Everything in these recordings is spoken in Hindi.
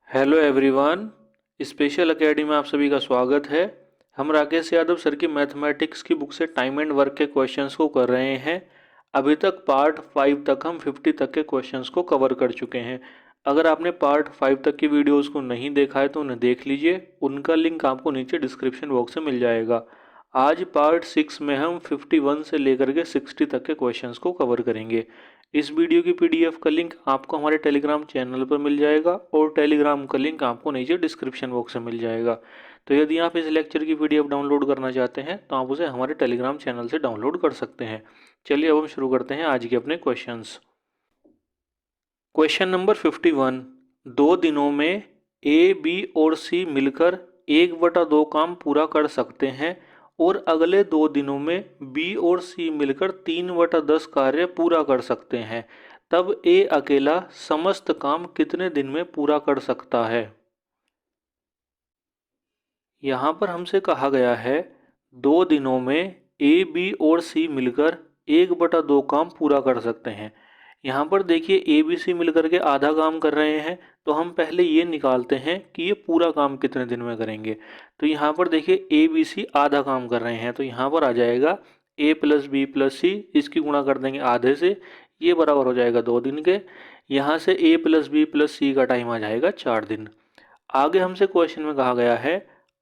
Hello everyone. स्पेशल एकेडमी में आप सभी का स्वागत है। हम राकेश यादव सर की मैथमेटिक्स की बुक से टाइम एंड वर्क के क्वेश्चंस को कर रहे हैं। अभी तक पार्ट 5 तक हम 50 तक के क्वेश्चंस को कवर कर चुके हैं। अगर आपने पार्ट 5 तक की वीडियोस को नहीं देखा है तो उन्हें देख लीजिए, उनका लिंक आपको नीचे डिस्क्रिप्शन बॉक्स में मिल जाएगा। आज पार्ट 6 में हम 51 से लेकर के 60 तक के क्वेश्चंस को कवर करेंगे। इस वीडियो की पीडीएफ का लिंक आपको हमारे टेलीग्राम चैनल पर मिल जाएगा और टेलीग्राम का लिंक आपको नीचे डिस्क्रिप्शन बॉक्स में मिल जाएगा। तो यदि आप इस लेक्चर की पीडीएफ डाउनलोड करना चाहते हैं तो आप उसे हमारे टेलीग्राम चैनल से डाउनलोड कर सकते हैं। चलिए अब हम शुरू करते हैं आज के अपने क्वेश्चंस। Question number 51। 2 दिनों में ए, बी और सी मिलकर 1/2 काम पूरा कर सकते हैं और अगले 2 दिनों में बी और सी मिलकर 3/10 कार्य पूरा कर सकते हैं। तब ए अकेला समस्त काम कितने दिन में पूरा कर सकता है? यहाँ पर हमसे कहा गया है 2 दिनों में ए, बी और सी मिलकर 1/2 काम पूरा कर सकते हैं। यहाँ पर देखिए ए, बी, सी मिलकर के आधा काम कर रहे हैं, तो हम पहले ये निकालते हैं कि ये पूरा काम कितने दिन में करेंगे। तो यहाँ पर देखिए ए, बी, सी आधा काम कर रहे हैं, तो यहाँ पर आ जाएगा ए प्लस बी प्लस सी, इसकी गुणा कर देंगे आधे से, ये बराबर हो जाएगा 2 दिन के। यहाँ से ए प्लस बी प्लस सी का टाइम आ जाएगा 4 दिन। आगे हमसे क्वेश्चन में कहा गया है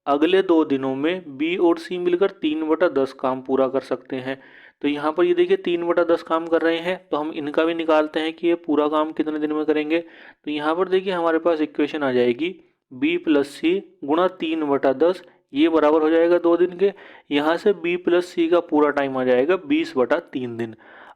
अगले 2 दिनों में बी और सी मिलकर 3/10 काम पूरा कर सकते हैं। तो यहाँ पर ये देखिए 3/10 काम कर रहे हैं, तो हम इनका भी निकालते हैं कि ये पूरा काम कितने दिन में करेंगे। तो यहाँ पर देखिए हमारे पास इक्वेशन आ जाएगी बी प्लस सी गुणा 3/10, ये बराबर हो जाएगा 2 दिन के। यहाँ से बी प्लस सी का पूरा टाइम आ जाएगा 20/3 दिन।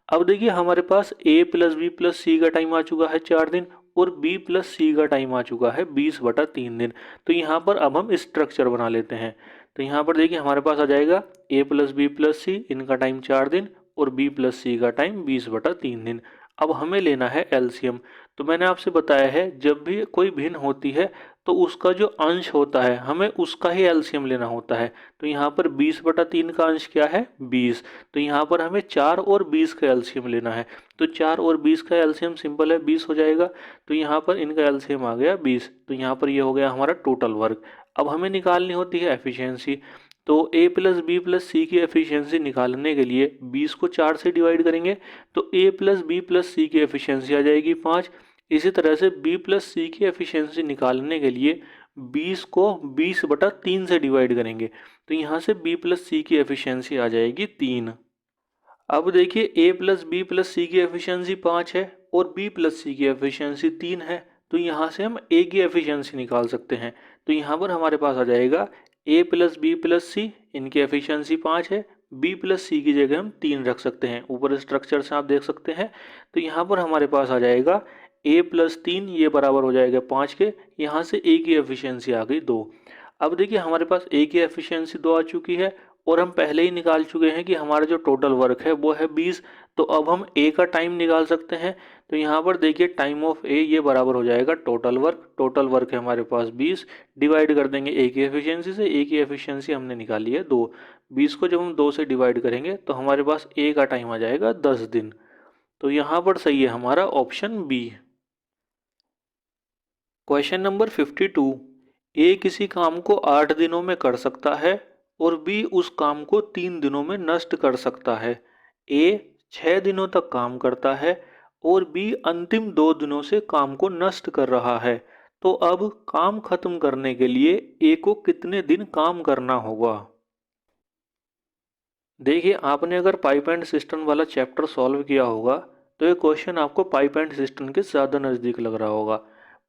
अब देखिए हमारे पास ए प्लस बी प्लस सी का टाइम आ चुका है 4 दिन और बी प्लस सी का टाइम आ चुका है 20/3 दिन। तो यहाँ पर अब हम स्ट्रक्चर बना लेते हैं। तो यहाँ पर देखिए हमारे पास आ जाएगा ए प्लस बी प्लस सी, इनका टाइम 4 दिन और बी प्लस सी का टाइम 20/3 दिन। अब हमें लेना है एलसीएम। तो मैंने आपसे बताया है जब भी कोई भिन्न होती है तो उसका जो अंश होता है हमें उसका ही एलसीएम लेना होता है। तो यहाँ पर 20/3 का अंश क्या है? 20। तो यहाँ पर हमें 4 और 20 का एलसीएम लेना है। तो 4 और 20 का एलसीएम सिंपल है 20 हो जाएगा। तो यहाँ पर इनका एलसीएम आ गया 20। तो यहाँ पर ये हो गया हमारा टोटल वर्क। अब हमें निकालनी होती है एफिशिएंसी। तो ए प्लस बी प्लस सी की एफिशिएंसी निकालने के लिए 20 को 4 से डिवाइड करेंगे तो ए प्लस बी प्लस सी की एफिशिएंसी आ जाएगी 5। इसी तरह से बी प्लस सी की एफिशिएंसी निकालने के लिए 20 को 20/3 से डिवाइड करेंगे तो यहाँ से बी प्लस सी की एफिशिएंसी आ जाएगी 3। अब देखिए ए प्लस बी प्लस सी की एफिशिएंसी 5 है और बी प्लस सी की एफिशिएंसी 3 है। तो यहाँ से हम ए की एफिशिएंसी निकाल सकते हैं। तो यहाँ पर हमारे पास आ जाएगा ए प्लस बी प्लस सी, इनकी एफिशिएंसी 5 है, बी प्लस सी की जगह हम 3 रख सकते हैं। ऊपर स्ट्रक्चर से आप देख सकते हैं। तो यहाँ पर हमारे पास आ जाएगा ए प्लस 3, ये बराबर हो जाएगा 5 के। यहाँ से ए की एफिशिएंसी आ गई 2। अब देखिए हमारे पास ए की एफिशिएंसी 2 आ चुकी है और हम पहले ही निकाल चुके हैं कि हमारा जो टोटल वर्क है वो है 20। तो अब हम ए का टाइम निकाल सकते हैं। तो यहाँ पर देखिए टाइम ऑफ ए ये बराबर हो जाएगा टोटल वर्क। टोटल वर्क है हमारे पास 20, डिवाइड कर देंगे ए की एफिशिएंसी से। ए की एफिशिएंसी हमने निकाली है 2। 20 को जब हम 2 से डिवाइड करेंगे तो हमारे पास ए का टाइम आ जाएगा 10 दिन। तो यहाँ पर सही है हमारा ऑप्शन बी। Question number 52। ए किसी काम को 8 दिनों में कर सकता है और बी उस काम को 3 दिनों में नष्ट कर सकता है। ए 6 दिनों तक काम करता है और बी अंतिम 2 दिनों से काम को नष्ट कर रहा है। तो अब काम खत्म करने के लिए ए को कितने दिन काम करना होगा? देखिए आपने अगर पाइप एंड सिस्टम वाला चैप्टर सॉल्व किया होगा तो ये क्वेश्चन आपको पाइप एंड सिस्टम के ज़्यादा नज़दीक लग रहा होगा।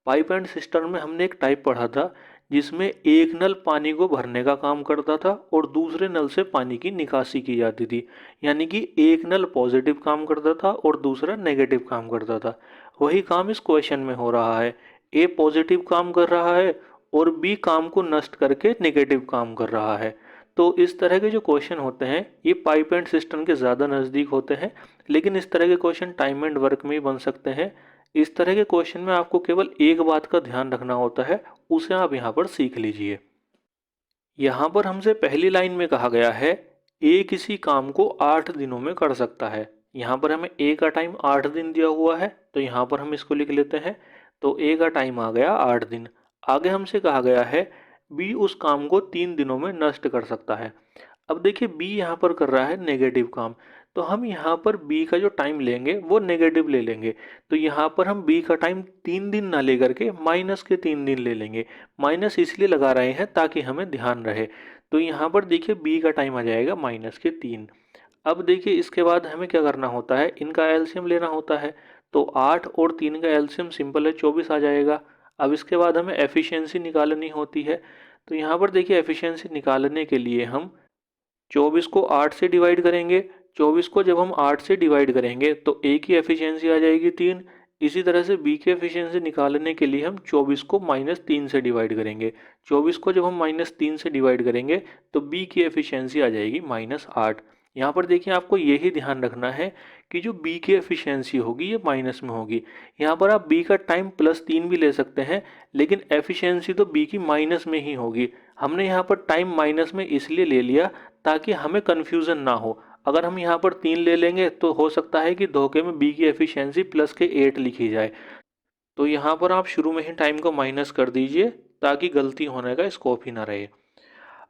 पाइप एंड सिस्टम में हमने एक टाइप पढ़ा था जिसमें एक नल पानी को भरने का काम करता था और दूसरे नल से पानी की निकासी की जाती थी। यानी कि एक नल पॉजिटिव काम करता था और दूसरा नेगेटिव काम करता था। वही काम इस क्वेश्चन में हो रहा है। ए पॉजिटिव काम कर रहा है और बी काम को नष्ट करके नेगेटिव काम कर रहा है। तो इस तरह के जो क्वेश्चन होते हैं ये पाइप एंड सिस्टम के ज़्यादा नज़दीक होते हैं, लेकिन इस तरह के क्वेश्चन टाइम एंड वर्क में ही बन सकते हैं। इस तरह के क्वेश्चन में आपको केवल एक बात का ध्यान रखना होता है, उसे आप यहाँ पर सीख लीजिए। यहाँ पर हमसे पहली लाइन में कहा गया है ए किसी काम को 8 दिनों में कर सकता है। यहाँ पर हमें ए का टाइम 8 दिन दिया हुआ है, तो यहाँ पर हम इसको लिख लेते हैं। तो ए का टाइम आ गया 8 दिन। आगे हमसे कहा गया है बी उस काम को 3 दिनों में नष्ट कर सकता है। अब देखिए बी यहाँ पर कर रहा है नेगेटिव काम, तो हम यहाँ पर बी का जो टाइम लेंगे वो नेगेटिव ले लेंगे। तो यहाँ पर हम बी का टाइम 3 दिन ना लेकर के माइनस के 3 दिन ले लेंगे। माइनस इसलिए लगा रहे हैं ताकि हमें ध्यान रहे। तो यहाँ पर देखिए बी का टाइम आ जाएगा -3। अब देखिए इसके बाद हमें क्या करना होता है, इनका एलसीएम लेना होता है। तो 8 और 3 का एलसीएम सिंपल है 24 आ जाएगा। अब इसके बाद हमें एफिशिएंसी निकालनी होती है। तो यहाँ पर देखिए एफिशिएंसी निकालने के लिए हम 24 को 8 से डिवाइड करेंगे। 24 को जब हम 8 से डिवाइड करेंगे तो ए की एफिशिएंसी आ जाएगी 3। इसी तरह से बी की एफिशिएंसी निकालने के लिए हम 24 को -3 से डिवाइड करेंगे। 24 को जब हम -3 से डिवाइड करेंगे तो बी की एफिशिएंसी आ जाएगी -8। यहाँ पर देखिए आपको यही ध्यान रखना है कि जो बी की एफिशिएंसी होगी ये माइनस में होगी। यहाँ पर आप बी का टाइम +3 भी ले सकते हैं, लेकिन एफिशिएंसी तो बी की माइनस में ही होगी। हमने यहाँ पर टाइम माइनस में इसलिए ले लिया ताकि हमें कन्फ्यूज़न ना हो। अगर हम यहाँ पर 3 ले लेंगे तो हो सकता है कि धोखे में बी की एफिशिएंसी प्लस के 8 लिखी जाए। तो यहाँ पर आप शुरू में ही टाइम को माइनस कर दीजिए ताकि गलती होने का स्कोप ही ना रहे।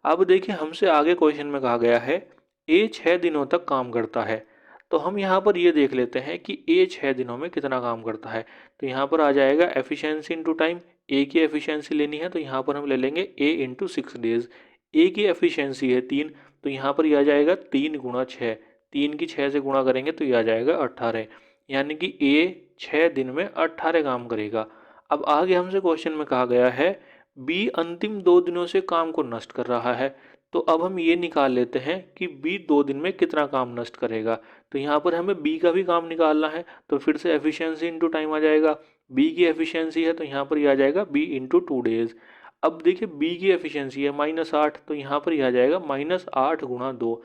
अब देखिए हमसे आगे क्वेश्चन में कहा गया है ए 6 दिनों तक काम करता है। तो हम यहाँ पर ये देख लेते हैं कि ए 6 दिनों में कितना काम करता है। तो यहाँ पर आ जाएगा एफिशिएंसी इंटू टाइम। ए की एफिशिएंसी लेनी है तो यहाँ पर हम ले लेंगे ए इंटू 6 डेज। ए की एफिशिएंसी है 3, तो यहाँ पर यह आ जाएगा 3 गुणा 6। 3 की 6 से गुणा करेंगे तो यह आ जाएगा 18, यानी कि ए 6 दिन में 18 काम करेगा। अब आगे हमसे क्वेश्चन में कहा गया है बी अंतिम 2 दिनों से काम को नष्ट कर रहा है। तो अब हम ये निकाल लेते हैं कि बी 2 दिन में कितना काम नष्ट करेगा। तो यहाँ पर हमें बी का भी काम निकालना है, तो फिर से एफिशिएंसी इंटू टाइम आ जाएगा। बी की एफिशिएंसी है तो यहाँ पर यह आ जाएगा बी इंटू 2 डेज। अब देखिए बी की एफिशिएंसी है -8, तो यहाँ पर यह आ जाएगा -8 गुणा 2।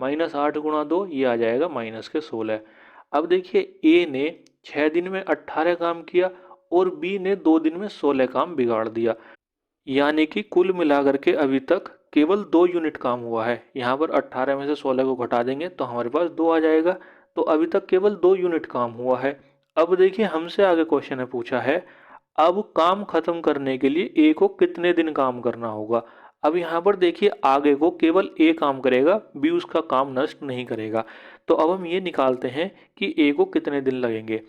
-8 गुणा 2 ये आ जाएगा -16। अब देखिए ए ने 6 दिन में 18 काम किया और बी ने 2 दिन में 16 काम बिगाड़ दिया, यानी कि कुल मिलाकर के अभी तक केवल 2 यूनिट काम हुआ है। यहाँ पर 18 में से 16 को घटा देंगे तो हमारे पास 2 आ जाएगा। तो अभी तक केवल 2 यूनिट काम हुआ है। अब देखिए हमसे आगे क्वेश्चन में पूछा है अब काम खत्म करने के लिए ए को कितने दिन काम करना होगा। अब यहाँ पर देखिए आगे को केवल ए काम करेगा, बी उसका काम नष्ट नहीं करेगा। तो अब हम ये निकालते हैं कि ए को कितने दिन लगेंगे।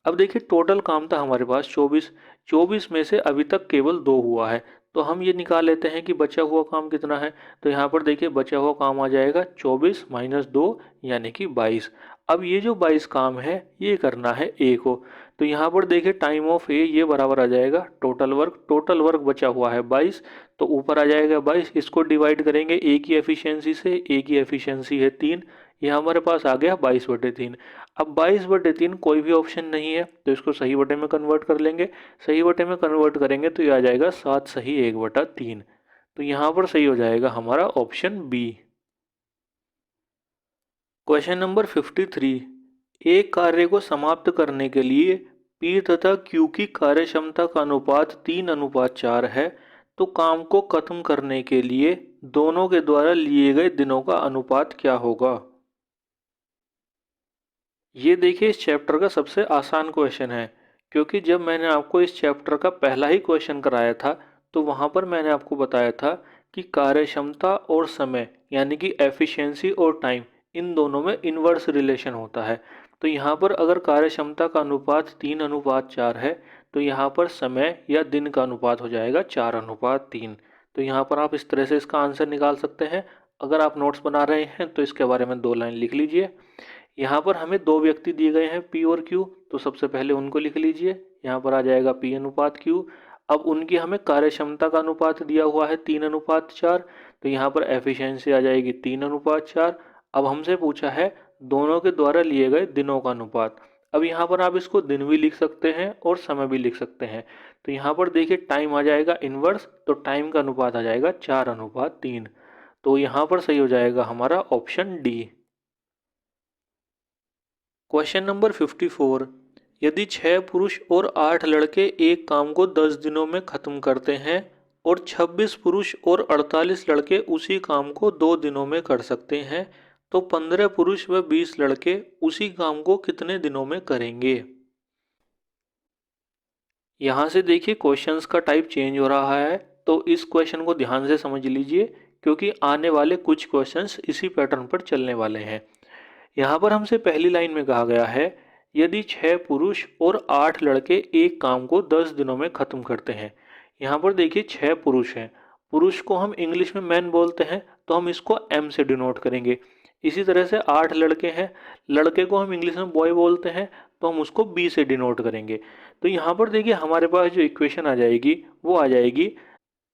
अब देखिए टोटल काम था हमारे पास 24। 24 में से अभी तक केवल 2 हुआ है, तो हम ये निकाल लेते हैं कि बचा हुआ काम कितना है। तो यहाँ पर देखिए बचा हुआ काम आ जाएगा 24 - 2 यानी कि 22। अब ये जो 22 काम है ये करना है ए को। तो यहाँ पर देखिए टाइम ऑफ ए ये बराबर आ जाएगा टोटल वर्क बचा हुआ है 22, तो ऊपर आ जाएगा 22। इसको डिवाइड करेंगे ए की एफिशिएंसी से, ए की एफिशिएंसी है 3, ये हमारे पास आ गया 22/3। अब 22/3 कोई भी ऑप्शन नहीं है तो इसको सही बटे में कन्वर्ट कर लेंगे। सही बटे में कन्वर्ट करेंगे तो ये आ जाएगा 7 सही 1/3। तो यहाँ पर सही हो जाएगा हमारा ऑप्शन बी। क्वेश्चन नंबर 53, एक कार्य को समाप्त करने के लिए पी तथा क्यू की कार्यक्षमता का अनुपात 3:4 है, तो काम को खत्म करने के लिए दोनों के द्वारा लिए गए दिनों का अनुपात क्या होगा। ये देखिए इस चैप्टर का सबसे आसान क्वेश्चन है, क्योंकि जब मैंने आपको इस चैप्टर का पहला ही क्वेश्चन कराया था तो वहाँ पर मैंने आपको बताया था कि कार्यक्षमता और समय यानी कि एफिशिएंसी और टाइम इन दोनों में इन्वर्स रिलेशन होता है। तो यहाँ पर अगर कार्यक्षमता का अनुपात 3:4 है तो यहाँ पर समय या दिन का अनुपात हो जाएगा 4:3। तो यहाँ पर आप इस तरह से इसका आंसर निकाल सकते हैं। अगर आप नोट्स बना रहे हैं तो इसके बारे में 2 लाइन लिख लीजिए। यहाँ पर हमें 2 व्यक्ति दिए गए हैं पी और क्यू, तो सबसे पहले उनको लिख लीजिए। यहाँ पर आ जाएगा पी अनुपात क्यू। अब उनकी हमें कार्यक्षमता का अनुपात दिया हुआ है 3:4, तो यहाँ पर एफिशिएंसी आ जाएगी 3:4। अब हमसे पूछा है दोनों के द्वारा लिए गए दिनों का अनुपात। अब यहाँ पर आप इसको दिन भी लिख सकते हैं और समय भी लिख सकते हैं। तो यहाँ पर देखिए टाइम आ जाएगा इन्वर्स, तो टाइम का अनुपात आ जाएगा 4:3। तो यहाँ पर सही हो जाएगा हमारा ऑप्शन डी। क्वेश्चन नंबर 54, यदि 6 पुरुष और 8 लड़के एक काम को 10 दिनों में खत्म करते हैं और 26 पुरुष और 48 लड़के उसी काम को 2 दिनों में कर सकते हैं, तो 15 पुरुष व 20 लड़के उसी काम को कितने दिनों में करेंगे। यहाँ से देखिए क्वेश्चंस का टाइप चेंज हो रहा है, तो इस क्वेश्चन को ध्यान से समझ लीजिए क्योंकि आने वाले कुछ क्वेश्चंस इसी पैटर्न पर चलने वाले हैं। यहाँ पर हमसे पहली लाइन में कहा गया है, यदि 6 पुरुष और 8 लड़के एक काम को 10 दिनों में खत्म करते हैं। यहाँ पर देखिए 6 पुरुष हैं, पुरुष को हम इंग्लिश में मैन बोलते हैं, तो हम इसको एम से डिनोट करेंगे। इसी तरह से 8 लड़के हैं, लड़के को हम इंग्लिश में बॉय बोलते हैं, तो हम उसको बी से डिनोट करेंगे। तो यहाँ पर देखिए हमारे पास जो इक्वेशन आ जाएगी वो आ जाएगी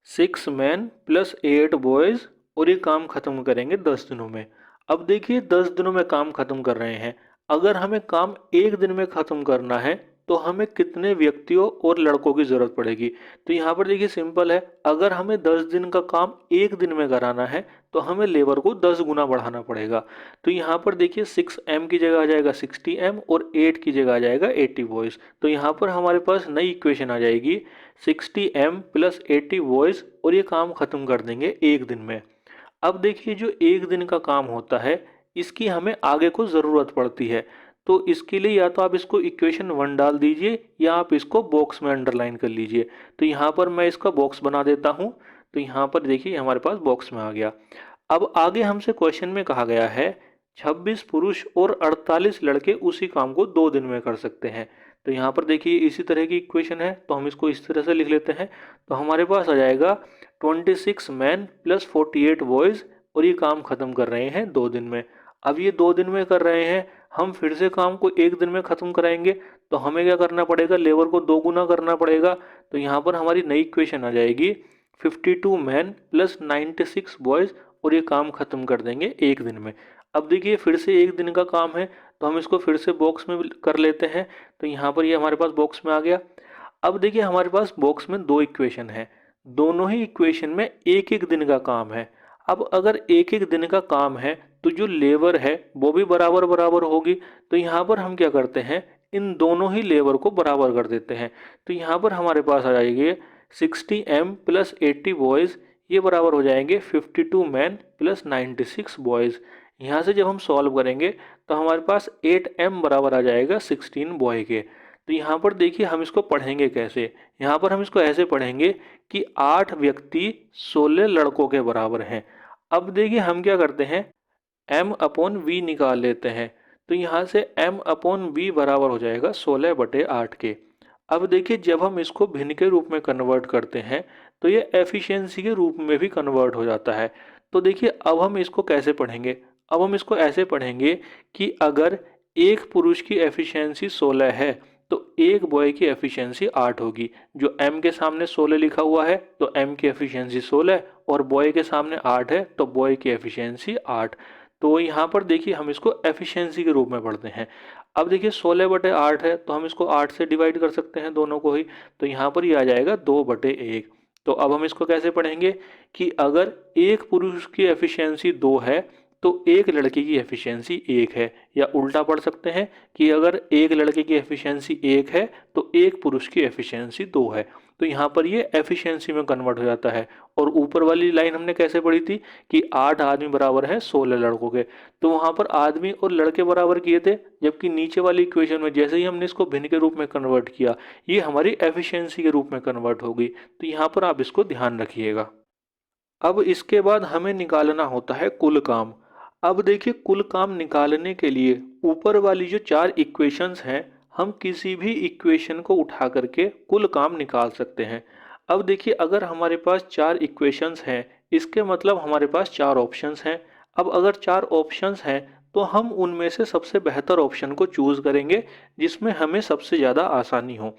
6 मैन प्लस 8 बॉयज़, और ये काम ख़त्म करेंगे 10 दिनों में। अब देखिए 10 दिनों में काम ख़त्म कर रहे हैं, अगर हमें काम एक दिन में ख़त्म करना है तो हमें कितने व्यक्तियों और लड़कों की ज़रूरत पड़ेगी। तो यहाँ पर देखिए सिंपल है, अगर हमें 10 दिन का काम एक दिन में कराना है तो हमें लेबर को 10 गुना बढ़ाना पड़ेगा। तो यहाँ पर देखिए 6m की जगह आ जाएगा 60m और 8 की जगह आ जाएगा 80 बॉयज़। तो यहाँ पर हमारे पास नई इक्वेशन आ जाएगी 60m प्लस 80 बॉयज़, और ये काम ख़त्म कर देंगे एक दिन में। अब देखिए जो एक दिन का काम होता है इसकी हमें आगे को ज़रूरत पड़ती है, तो इसके लिए या तो आप इसको इक्वेशन 1 डाल दीजिए या आप इसको बॉक्स में अंडरलाइन कर लीजिए। तो यहाँ पर मैं इसका बॉक्स बना देता हूँ, तो यहाँ पर देखिए हमारे पास बॉक्स में आ गया। अब आगे हमसे क्वेश्चन में कहा गया है 26 पुरुष और 48 लड़के उसी काम को 2 दिन में कर सकते हैं। तो यहाँ पर देखिए इसी तरह की इक्वेशन है, तो हम इसको इस तरह से लिख लेते हैं। तो हमारे पास आ जाएगा 26 मैन प्लस 48 बॉयज़, और ये काम ख़त्म कर रहे हैं 2 दिन में। अब ये 2 दिन में कर रहे हैं, हम फिर से काम को एक दिन में ख़त्म कराएंगे, तो हमें क्या करना पड़ेगा, लेबर को 2 गुना करना पड़ेगा। तो यहाँ पर हमारी नई इक्वेशन आ जाएगी 52 मैन प्लस 96 बॉयज़, और ये काम ख़त्म कर देंगे एक दिन में। अब देखिए फिर से एक दिन का काम है, तो हम इसको फिर से बॉक्स में कर लेते हैं। तो यहाँ पर ये हमारे पास बॉक्स में आ गया। अब देखिए हमारे पास बॉक्स में 2 इक्वेशन है, दोनों ही इक्वेशन में एक एक दिन का काम है। अब अगर एक एक दिन का काम है तो जो लेबर है वो भी बराबर बराबर होगी। तो यहाँ पर हम क्या करते हैं, इन दोनों ही लेबर को बराबर कर देते हैं। तो यहाँ पर हमारे पास आ जाएगी 60m प्लस 80 बॉयज़, ये बराबर हो जाएंगे 52 मैन प्लस 96 बॉयज़। यहाँ से जब हम सॉल्व करेंगे तो हमारे पास 8m बराबर आ जाएगा 16 बॉय के। तो यहाँ पर देखिए हम इसको पढ़ेंगे कैसे, यहाँ पर हम इसको ऐसे पढ़ेंगे कि 8 व्यक्ति 16 लड़कों के बराबर हैं। अब देखिए हम क्या करते हैं, m अपॉन वी निकाल लेते हैं। तो यहाँ से m अपॉन वी बराबर हो जाएगा 16/8 के। अब देखिए जब हम इसको भिन्न के रूप में कन्वर्ट करते हैं तो ये एफिशिएंसी के रूप में भी कन्वर्ट हो जाता है। तो देखिए अब हम इसको कैसे पढ़ेंगे, अब हम इसको ऐसे पढ़ेंगे कि अगर एक पुरुष की एफिशिएंसी 16 है तो एक बॉय की एफिशिएंसी 8 होगी। जो m के सामने 16 लिखा हुआ है तो m की एफिशिएंसी 16, और बॉय के सामने 8 है तो बॉय की एफिशिएंसी 8। तो यहाँ पर देखिए हम इसको एफिशिएंसी के रूप में पढ़ते हैं। अब देखिए 16/8 है तो हम इसको 8 से डिवाइड कर सकते हैं दोनों को ही। तो यहाँ पर ये आ जाएगा 2/1। तो अब हम इसको कैसे पढ़ेंगे कि अगर एक पुरुष की एफिशिएंसी 2 है तो एक लड़के की एफिशिएंसी 1 है, या उल्टा पढ़ सकते हैं कि अगर एक लड़के की एफिशिएंसी 1 है तो एक पुरुष की एफिशिएंसी 2 है। तो यहाँ पर ये एफिशिएंसी में कन्वर्ट हो जाता है। और ऊपर वाली लाइन हमने कैसे पढ़ी थी कि 8 आदमी बराबर है 16 लड़कों के, तो वहाँ पर आदमी और लड़के बराबर किए थे, जबकि नीचे वाली इक्वेशन में जैसे ही हमने इसको भिन्न के रूप में कन्वर्ट किया ये हमारी एफिशिएंसी के रूप में कन्वर्ट हो गई। तो यहाँ पर आप इसको ध्यान रखिएगा। अब इसके बाद हमें निकालना होता है कुल काम। अब देखिए कुल काम निकालने के लिए ऊपर वाली जो 4 इक्वेशंस हैं, हम किसी भी इक्वेशन को उठा करके कुल काम निकाल सकते हैं। अब देखिए अगर हमारे पास 4 इक्वेशंस हैं इसके मतलब हमारे पास 4 ऑप्शंस हैं। अब अगर 4 ऑप्शंस हैं तो हम उनमें से सबसे बेहतर ऑप्शन को चूज़ करेंगे जिसमें हमें सबसे ज़्यादा आसानी हो।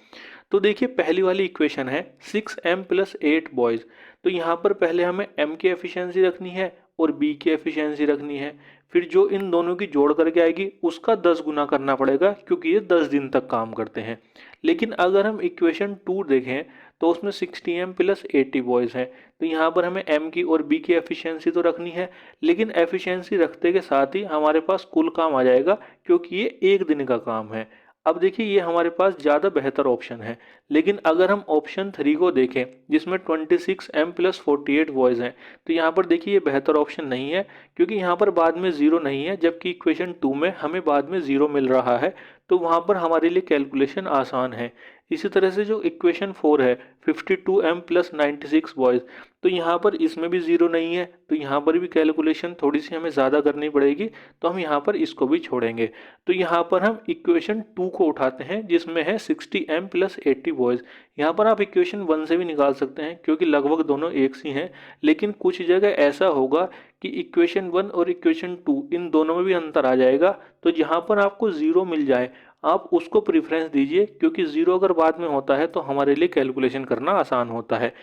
तो देखिए पहली वाली इक्वेशन है 6m प्लस 8 बॉयज़। तो यहाँ पर पहले हमें m की एफिशिएंसी रखनी है और b की एफिशिएंसी रखनी है, फिर जो इन दोनों की जोड़ करके आएगी उसका 10 गुना करना पड़ेगा क्योंकि ये 10 दिन तक काम करते हैं। लेकिन अगर हम इक्वेशन 2 देखें तो उसमें 60m प्लस 80 बॉयज़ हैं। तो यहाँ पर हमें m की और b की एफिशिएंसी तो रखनी है, लेकिन एफिशिएंसी रखते के साथ ही हमारे पास कुल काम आ जाएगा क्योंकि ये एक दिन का काम है। अब देखिए ये हमारे पास ज़्यादा बेहतर ऑप्शन है। लेकिन अगर हम ऑप्शन 3 को देखें जिसमें 26m प्लस 48 बॉयज़ हैं, तो यहाँ पर देखिए ये बेहतर ऑप्शन नहीं है क्योंकि यहाँ पर बाद में ज़ीरो नहीं है, जबकि इक्वेशन 2 में हमें बाद में ज़ीरो मिल रहा है। तो वहाँ पर हमारे लिए कैलकुलेशन आसान है। इसी तरह से जो इक्वेशन 4 है 52m प्लस 96 बॉयज़, तो यहाँ पर इसमें भी ज़ीरो नहीं है, तो यहाँ पर भी कैलकुलेशन थोड़ी सी हमें ज़्यादा करनी पड़ेगी, तो हम यहाँ पर इसको भी छोड़ेंगे। तो यहाँ पर हम इक्वेशन 2 को उठाते हैं जिसमें है 60m प्लस 80 बॉयज़। यहाँ पर आप इक्वेशन 1 से भी निकाल सकते हैं क्योंकि लगभग दोनों एक सी हैं, लेकिन कुछ जगह ऐसा होगा कि इक्वेशन 1 और इक्वेशन 2 इन दोनों में भी अंतर आ जाएगा, तो जहाँ पर आपको ज़ीरो मिल जाए आप उसको प्रेफरेंस दीजिए, क्योंकि ज़ीरो अगर बाद में होता है तो हमारे लिए कैलकुलेशन करना आसान होता है।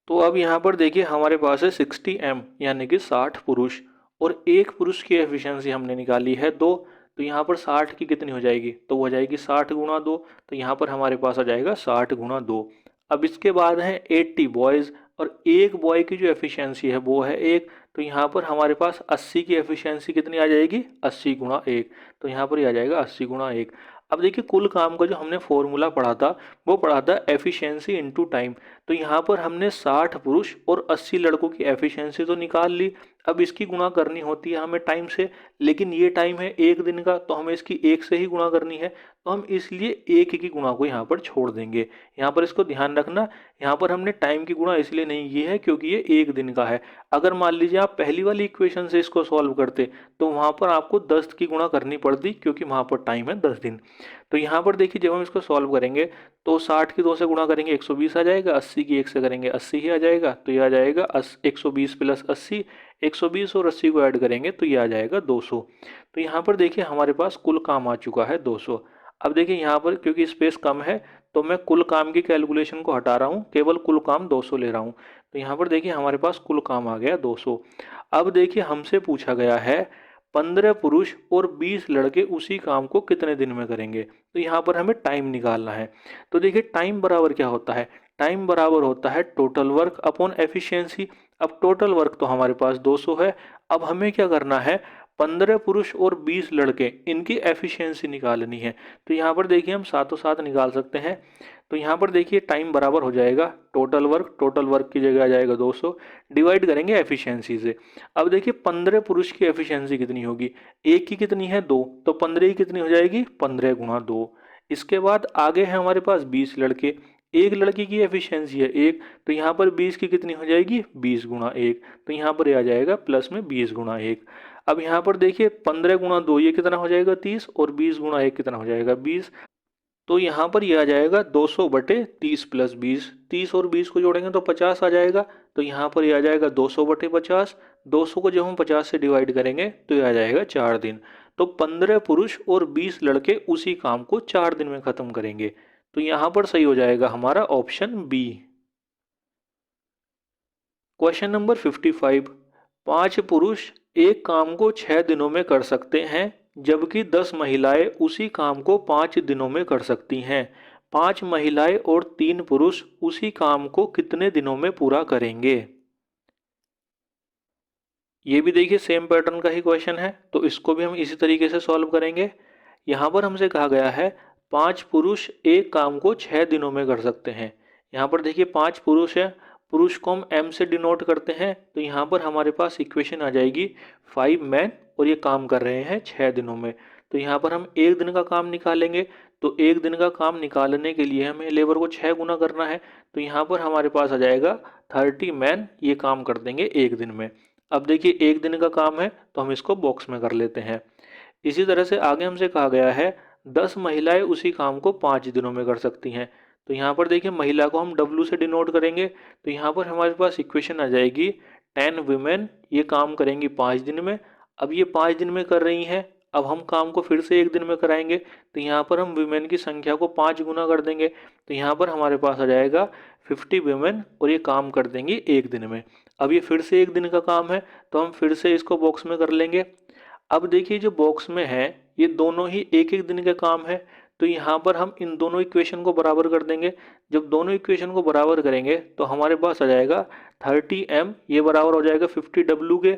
तो अब यहाँ पर देखिए हमारे पास है 60m यानी कि 60 पुरुष, और एक पुरुष की एफिशिएंसी हमने निकाली है 2, तो यहाँ पर 60 की कितनी हो जाएगी, तो वो हो जाएगी 60 गुणा 2, तो यहाँ पर हमारे पास आ जाएगा 60 गुणा 2। अब इसके बाद है 80 बॉयज़, और एक बॉय की जो एफिशिएंसी है वो है 1, तो यहाँ पर हमारे पास 80 की एफिशिएंसी कितनी आ जाएगी, 80 गुणा 1, तो यहाँ पर ये आ जाएगा 80 गुणा 1। अब देखिए कुल काम का जो हमने फॉर्मूला पढ़ा था वो पढ़ा था एफिशिएंसी इनटू टाइम, तो यहाँ पर हमने 60 पुरुष और 80 लड़कों की एफिशिएंसी तो निकाल ली। अब इसकी गुणा करनी होती है हमें टाइम से, लेकिन ये टाइम है एक दिन का, तो हमें इसकी एक से ही गुणा करनी है, तो हम इसलिए एक की गुणा को यहाँ पर छोड़ देंगे। यहाँ पर इसको ध्यान रखना, यहाँ पर हमने टाइम की गुणा इसलिए नहीं की है क्योंकि ये एक दिन का है। अगर मान लीजिए आप पहली वाली इक्वेशन से इसको सॉल्व करते तो वहाँ पर आपको 10 की गुणा करनी पड़ती, क्योंकि वहाँ पर टाइम है 10 दिन। तो यहाँ पर देखिए जब हम इसको सॉल्व करेंगे तो 60 की 2 से गुणा करेंगे 120 आ जाएगा, 80 की 1 से करेंगे 80 ही आ जाएगा, तो ये आ जाएगा 120 प्लस 80, 120 और 80 को ऐड करेंगे तो ये आ जाएगा 200। तो यहाँ पर देखिए हमारे पास कुल काम आ चुका है 200। अब देखिए यहाँ पर क्योंकि स्पेस कम है तो मैं कुल काम की कैलकुलेशन को हटा रहा हूँ, केवल कुल काम 200 ले रहा हूँ। तो यहाँ पर देखिए हमारे पास कुल काम आ गया 200। अब देखिए हमसे पूछा गया है 15 पुरुष और 20 लड़के उसी काम को कितने दिन में करेंगे, तो यहाँ पर हमें टाइम निकालना है। तो देखिए टाइम बराबर क्या होता है, टाइम बराबर होता है टोटल वर्क अपॉन एफिशिएंसी। अब टोटल वर्क तो हमारे पास 200 है, अब हमें क्या करना है 15 पुरुष और 20 लड़के इनकी एफिशिएंसी निकालनी है। तो यहाँ पर देखिए हम साथों साथ निकाल सकते हैं। तो यहाँ पर देखिए टाइम बराबर हो जाएगा टोटल वर्क की जगह आ जाएगा 200, डिवाइड करेंगे एफिशिएंसी से। अब देखिए 15 पुरुष की एफिशिएंसी कितनी होगी, एक की कितनी है 2, तो 15 की कितनी हो जाएगी 15 गुणा 2। इसके बाद आगे है हमारे पास 20 लड़के, एक लड़की की एफिशिएंसी है 1, तो यहाँ पर 20 की कितनी हो जाएगी 20 गुणा 1, तो यहाँ पर आ जाएगा प्लस में 20 गुणा 1। अब यहाँ पर देखिए 15 गुणा 2 ये कितना हो जाएगा 30, और 20 गुणा 1 कितना हो जाएगा 20, तो यहाँ पर ये आ जाएगा 200 बटे 30 प्लस 20, 30 और 20 को जोड़ेंगे तो 50 आ जाएगा, तो यहाँ पर ये आ जाएगा 200 बटे 50, 200 को जब हम 50 से डिवाइड करेंगे तो ये आ जाएगा 4 दिन। तो 15 पुरुष और 20 लड़के उसी काम को 4 दिन में ख़त्म करेंगे, तो यहाँ पर सही हो जाएगा हमारा ऑप्शन बी। क्वेश्चन नंबर 55, 5 पुरुष एक काम को 6 दिनों में कर सकते हैं जबकि 10 महिलाएं उसी काम को 5 दिनों में कर सकती हैं। 5 महिलाएं और 3 पुरुष उसी काम को कितने दिनों में पूरा करेंगे। ये भी देखिए सेम पैटर्न का ही क्वेश्चन है, तो इसको भी हम इसी तरीके से सॉल्व करेंगे। यहाँ पर हमसे कहा गया है 5 पुरुष एक काम को 6 दिनों में कर सकते हैं। यहाँ पर देखिए 5 पुरुष है, पुरुष को हम एम से डिनोट करते हैं, तो यहाँ पर हमारे पास इक्वेशन आ जाएगी 5 मैन, और ये काम कर रहे हैं 6 दिनों में। तो यहाँ पर हम एक दिन का काम निकालेंगे, तो एक दिन का काम निकालने के लिए हमें लेबर को 6 गुना करना है, तो यहाँ पर हमारे पास आ जाएगा 30 मैन ये काम कर देंगे एक दिन में। अब देखिए एक दिन का काम है तो हम इसको बॉक्स में कर लेते हैं। इसी तरह से आगे हमसे कहा गया है 10 महिलाएं उसी काम को 5 दिनों में कर सकती हैं, तो यहाँ पर देखिए महिला को हम W से डिनोट करेंगे, तो यहाँ पर हमारे पास इक्वेशन आ जाएगी 10 वुमेन ये काम करेंगी 5 दिन में। अब ये 5 दिन में कर रही हैं, अब हम काम को फिर से एक दिन में कराएंगे, तो यहाँ पर हम वुमेन की संख्या को 5 गुना कर देंगे, तो यहाँ पर हमारे पास आ जाएगा 50 वुमेन और ये काम कर देंगी एक दिन में। अब ये फिर से एक दिन का काम है, तो हम फिर से इसको बॉक्स में कर लेंगे। अब देखिए जो बॉक्स में है ये दोनों ही एक एक दिन का काम है, तो यहाँ पर हम इन दोनों इक्वेशन को बराबर कर देंगे। जब दोनों इक्वेशन को बराबर करेंगे तो हमारे पास आ जाएगा 30m ये बराबर हो जाएगा 50w के।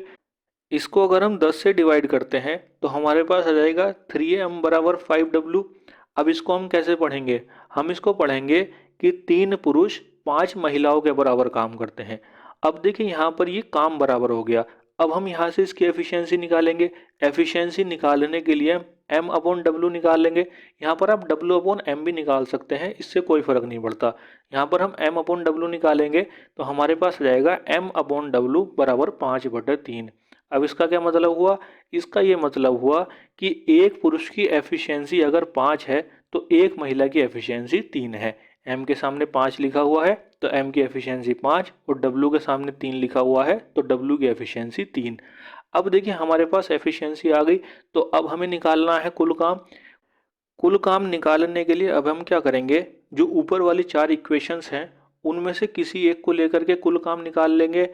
इसको अगर हम 10 से डिवाइड करते हैं तो हमारे पास आ जाएगा 3m बराबर 5w। अब इसको हम कैसे पढ़ेंगे, हम इसको पढ़ेंगे कि 3 पुरुष 5 महिलाओं के बराबर काम करते हैं। अब देखिए यहाँ पर ये काम बराबर हो गया। अब हम यहाँ से इसकी एफिशिएंसी निकालेंगे। एफिशिएंसी निकालने के लिए एम अपॉन डब्ल्यू निकाल लेंगे। यहाँ पर आप डब्ल्यू अपॉन एम भी निकाल सकते हैं, इससे कोई फर्क नहीं पड़ता। यहाँ पर हम एम अपॉन डब्ल्यू निकालेंगे तो हमारे पास आ जाएगा एम अपॉन डब्ल्यू बराबर 5/3। अब इसका क्या मतलब हुआ? इसका ये मतलब हुआ कि एक पुरुष की एफिशिएंसी अगर 5 है तो एक महिला की एफिशिएंसी 3 है। एम के सामने 5 लिखा हुआ है तो एम की एफिशिएंसी 5, और डब्ल्यू के सामने 3 लिखा हुआ है तो डब्ल्यू की एफिशिएंसी 3। अब देखिए हमारे पास एफिशिएंसी आ गई, तो अब हमें निकालना है कुल काम। कुल काम निकालने के लिए अब हम क्या करेंगे, जो ऊपर वाली 4 इक्वेशंस हैं उनमें से किसी एक को लेकर के कुल काम निकाल लेंगे।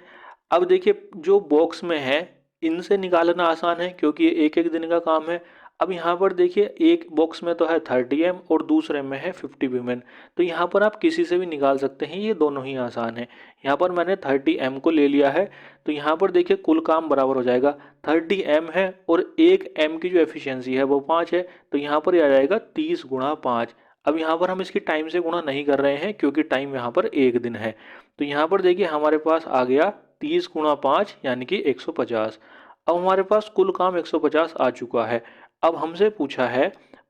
अब देखिए जो बॉक्स में है इनसे निकालना आसान है क्योंकि ये एक एक दिन का काम है। अब यहाँ पर देखिए एक बॉक्स में तो है 30 m और दूसरे में है 50 वीमेन, तो यहाँ पर आप किसी से भी निकाल सकते हैं, ये दोनों ही आसान है। यहाँ पर मैंने 30 m को ले लिया है, तो यहाँ पर देखिए कुल काम बराबर हो जाएगा 30 m है और एक m की जो एफिशिएंसी है वो 5 है, तो यहाँ पर आ जाएगा 30 गुणा 5। अब यहाँ पर हम इसकी टाइम से गुणा नहीं कर रहे हैं क्योंकि टाइम यहाँ पर एक दिन है, तो यहाँ पर देखिए हमारे पास आ गया 30 गुणा 5 यानी कि 150। अब हमारे पास कुल काम 150 आ चुका है। अब हमसे पूछा है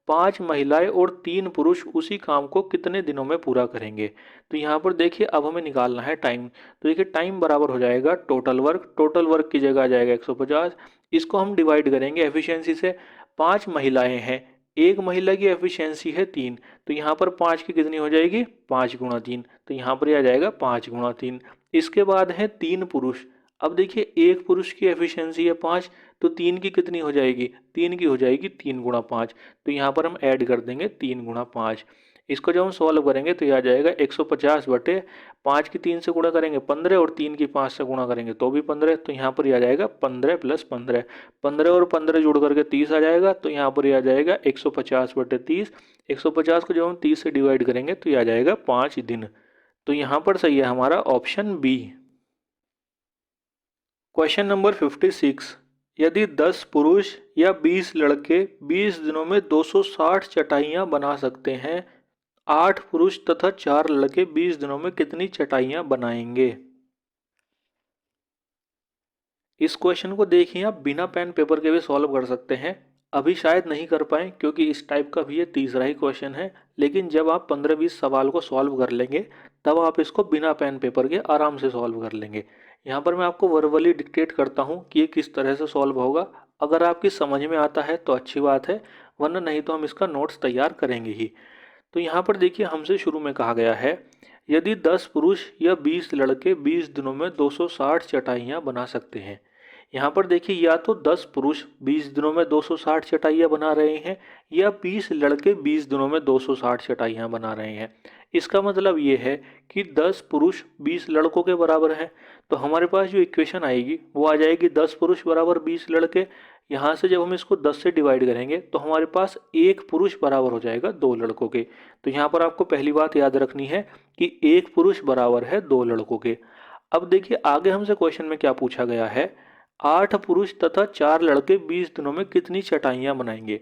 5 महिलाएं और 3 पुरुष उसी काम को कितने दिनों में पूरा करेंगे। तो यहाँ पर देखिए अब हमें निकालना है टाइम। तो देखिए टाइम बराबर हो जाएगा टोटल वर्क, टोटल वर्क की जगह आ जाएगा 150। इसको हम डिवाइड करेंगे एफिशिएंसी से। 5 महिलाएं हैं, एक महिला की एफिशिएंसी है 3, तो यहाँ पर 5 की कितनी हो जाएगी, 5 गुणा 3, तो यहाँ पर आ जाएगा 5 गुणा 3। इसके बाद है 3 पुरुष। अब देखिए एक पुरुष की एफिशिएंसी है 5, तो 3 की कितनी हो जाएगी, 3 की हो जाएगी 3 गुणा 5, तो यहाँ पर हम ऐड कर देंगे 3 गुणा 5। इसको जब हम सॉल्व करेंगे तो यह आ जाएगा 150 बटे 5 की 3 से गुणा करेंगे 15 और 3 की 5 से गुणा करेंगे तो भी 15, तो यहाँ पर आ जाएगा 15 प्लस 15, 15 और 15 जुड़ करके 30 आ जाएगा, तो यहाँ पर आ जाएगा 150 बटे 30। 150 को जब हम 30 से डिवाइड करेंगे तो यह आ जाएगा 5 दिन। तो यहाँ पर सही है हमारा ऑप्शन बी। क्वेश्चन नंबर 56, यदि 10 पुरुष या 20 लड़के 20 दिनों में 260 चटाइयाँ बना सकते हैं, 8 पुरुष तथा 4 लड़के 20 दिनों में कितनी चटाइयाँ बनाएंगे? इस क्वेश्चन को देखिए आप बिना पेन पेपर के भी सॉल्व कर सकते हैं। अभी शायद नहीं कर पाए क्योंकि इस टाइप का भी ये तीसरा ही क्वेश्चन है, लेकिन जब आप 15-20 सवाल को सॉल्व कर लेंगे तब आप इसको बिना पेन पेपर के आराम से सॉल्व कर लेंगे। यहाँ पर मैं आपको वर्बली डिक्टेट करता हूँ कि ये किस तरह से सॉल्व होगा। अगर आपकी समझ में आता है तो अच्छी बात है, वरना नहीं तो हम इसका नोट्स तैयार करेंगे ही। तो यहाँ पर देखिए हमसे शुरू में कहा गया है, यदि 10 पुरुष या 20 लड़के 20 दिनों में 260 चटाइयाँ बना सकते हैं। यहाँ पर देखिए या तो 10 पुरुष 20 दिनों में 260 चटाइयाँ बना रहे हैं या 20 लड़के 20 दिनों में 260 चटाइयाँ बना रहे हैं। इसका मतलब ये है कि 10 पुरुष 20 लड़कों के बराबर है, तो हमारे पास जो इक्वेशन आएगी वो आ जाएगी 10 पुरुष बराबर 20 लड़के। यहाँ से जब हम इसको 10 से डिवाइड करेंगे तो हमारे पास एक पुरुष बराबर हो जाएगा 2 लड़कों के। तो यहाँ पर आपको पहली बात याद रखनी है कि एक पुरुष बराबर है 2 लड़कों के। अब देखिए आगे हमसे क्वेश्चन में क्या पूछा गया है, 8 पुरुष तथा 4 लड़के 20 दिनों में कितनी चटाइयाँ बनाएंगे।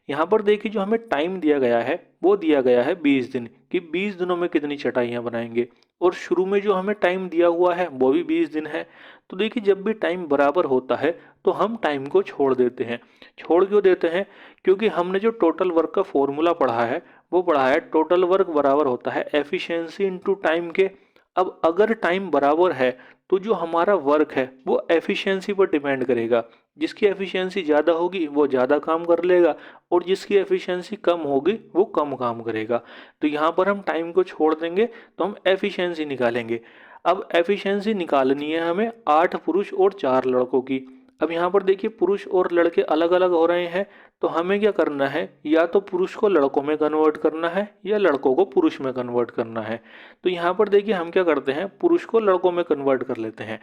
यहाँ पर देखिए जो हमें टाइम दिया गया है वो दिया गया है 20 दिन, कि 20 दिनों में कितनी चटाइयाँ बनाएंगे, और शुरू में जो हमें टाइम दिया हुआ है वो भी 20 दिन है। तो देखिए जब भी टाइम बराबर होता है तो हम टाइम को छोड़ देते हैं। छोड़ क्यों देते हैं? क्योंकि हमने जो टोटल वर्क का फॉर्मूला पढ़ा है वो पढ़ा है टोटल वर्क बराबर होता है एफिशिएंसी इनटू टाइम के। अब अगर टाइम बराबर है तो जो हमारा वर्क है वो एफिशिएंसी पर डिपेंड करेगा। जिसकी एफिशिएंसी ज़्यादा होगी वो ज़्यादा काम कर लेगा और जिसकी एफिशिएंसी कम होगी वो कम काम करेगा। तो यहाँ पर हम टाइम को छोड़ देंगे तो हम एफिशिएंसी निकालेंगे। अब एफिशिएंसी निकालनी है हमें 8 पुरुष और 4 लड़कों की। अब यहाँ पर देखिए पुरुष और लड़के अलग अलग हो रहे हैं, तो हमें क्या करना है, या तो पुरुष को लड़कों में कन्वर्ट करना है या लड़कों को पुरुष में कन्वर्ट करना है। तो यहाँ पर देखिए हम क्या करते हैं, पुरुष को लड़कों में कन्वर्ट कर लेते हैं।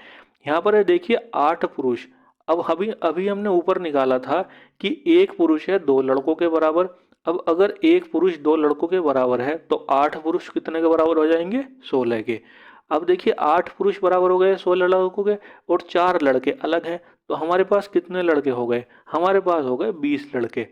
यहाँ पर है देखिए 8 पुरुष। अब अभी अभी हमने ऊपर निकाला था कि एक पुरुष है 2 लड़कों के बराबर। अब अगर एक पुरुष 2 लड़कों के बराबर है तो 8 पुरुष कितने के बराबर हो जाएंगे, 16 के। अब देखिए 8 पुरुष बराबर हो गए 16 लड़कों के और 4 लड़के अलग हैं, तो हमारे पास कितने लड़के हो गए, हमारे पास हो गए 20 लड़के।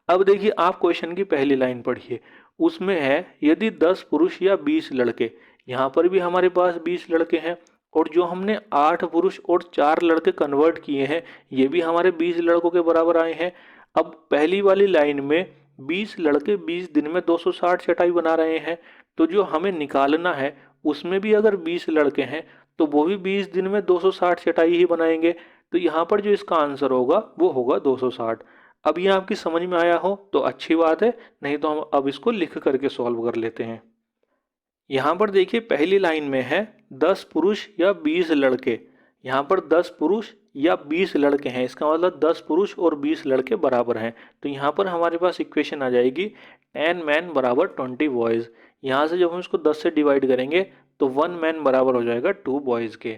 अब देखिए आप क्वेश्चन की पहली लाइन पढ़िए, उसमें है यदि 10 पुरुष या 20 लड़के। यहाँ पर भी हमारे पास 20 लड़के हैं, और जो हमने 8 पुरुष और 4 लड़के कन्वर्ट किए हैं ये भी हमारे 20 लड़कों के बराबर आए हैं। अब पहली वाली लाइन में 20 लड़के 20 दिन में 260 चटाई बना रहे हैं, तो जो हमें निकालना है उसमें भी अगर 20 लड़के हैं तो वो भी 20 दिन में 260 चटाई ही बनाएंगे। तो यहाँ पर जो इसका आंसर होगा वो होगा 260। अब ये आपकी समझ में आया हो तो अच्छी बात है, नहीं तो हम अब इसको लिख करके सॉल्व कर लेते हैं। यहाँ पर देखिए पहली लाइन में है 10 पुरुष या 20 लड़के। यहाँ पर 10 पुरुष या 20 लड़के हैं, इसका मतलब 10 पुरुष और 20 लड़के बराबर हैं। तो यहाँ पर हमारे पास इक्वेशन आ जाएगी 10 मैन बराबर 20 बॉयज़। यहाँ से जब हम इसको 10 से डिवाइड करेंगे तो 1 मैन बराबर हो जाएगा 2 बॉयज़ के।